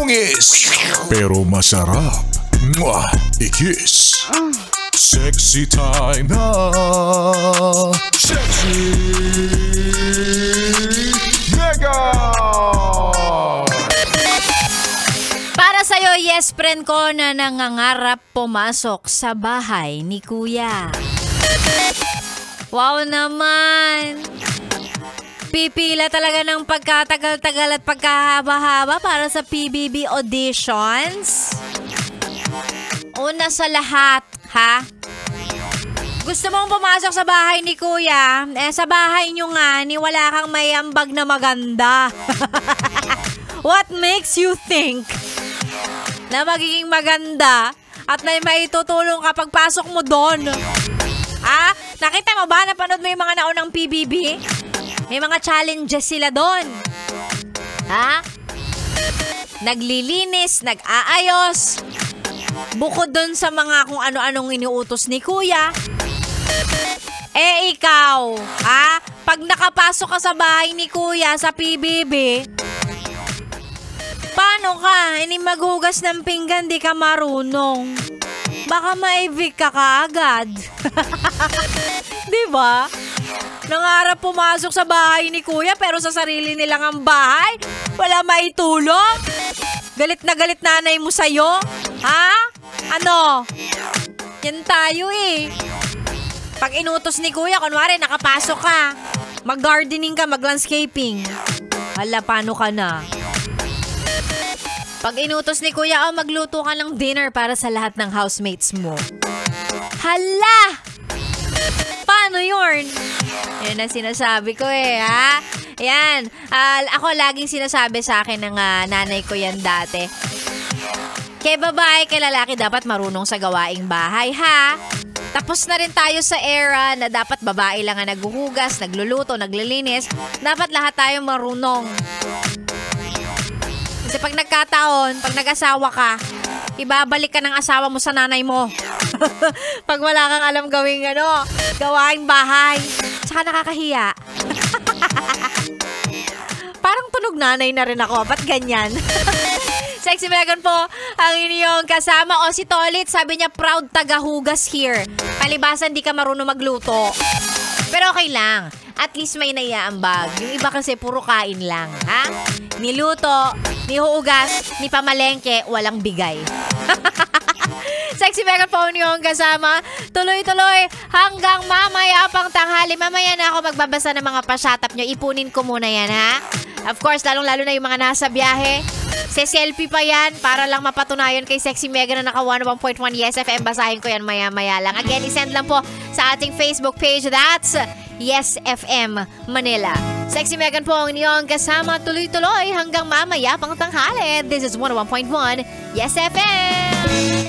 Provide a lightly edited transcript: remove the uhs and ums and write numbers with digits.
Dungis, pero masarap. Mwah! I-kiss. Sexy time na. Sexy Mega! Para sa'yo, yes friend ko na nangangarap pumasok sa bahay ni Kuya. Wow naman! Pipila talaga ng pagkatagal-tagal at pagkahaba-haba para sa PBB auditions. Una sa lahat, ha? Gusto mong pumasok sa bahay ni Kuya? Sa bahay nyo nga, ni wala kang may ambag na maganda. What makes you think na magiging maganda at na maitutulong kapag pasok mo doon? Ha? Nakita mo ba? Napanood mo yung mga naunang PBB? May mga challenges sila doon. Ha? Naglilinis, nag-aayos. Bukod doon sa mga kung ano-anong iniutos ni Kuya. Ikaw, ha? Pag nakapasok ka sa bahay ni Kuya sa PBB, paano ka? Hindi maghugas ng pinggan, di ka marunong. Baka ma-evict ka kaagad. Diba? Nangarap pumasok sa bahay ni Kuya pero sa sarili nilang ang bahay, wala maitulong. Galit na galit nanay mo sa'yo. Ha? Ano? Yan tayo eh. Pag inutos ni Kuya, kunwari nakapasok ka, mag-gardening ka, mag-landscaping. Hala, paano ka na? Pag inutos ni Kuya, magluto ka ng dinner para sa lahat ng housemates mo. Hala! Paano yun? Yan ang sinasabi ko eh, ha? Yan. Ako laging sinasabi sa akin ng nanay ko yan dati. Kay babae, kay lalaki, dapat marunong sa gawaing bahay, ha? Tapos na rin tayo sa era na dapat babae lang ang naghuhugas, nagluluto, naglilinis. Dapat lahat tayo marunong. Kasi pag nagkataon, pag nag-asawa ka, ibabalik ka ng asawa mo sa nanay mo. Pag wala kang alam gawing gawaing bahay. Tsaka nakakahiya. Parang tunog nanay na rin ako. Ba't ganyan? Sexy Megan po ang inyong kasama. O si Tolit, sabi niya, proud tagahugas here. Palibasan, di ka marunong magluto. Pero okay lang. At least may naiaambag. Yung iba kasi puro kain lang. Ha? Niluto, nihuugas, ni pamalengke, walang bigay. Sexy Megan po yung kasama. Tuloy-tuloy hanggang mamaya pang tanghali. Mamaya na ako magbabasa ng mga pasyatap nyo. Ipunin ko muna yan, ha? Of course, lalong-lalo na yung mga nasa biyahe. Selfie pa yan para lang mapatunayan kay Sexy Megan na naka 101.1 Yes FM. Basahin ko yan maya-maya lang. Again, isend lang po sa ating Facebook page. That's Yes FM Manila. Sexy Megan po ang inyong kasama. Tuloy-tuloy hanggang mamaya pang tanghali. This is 101.1 Yes FM.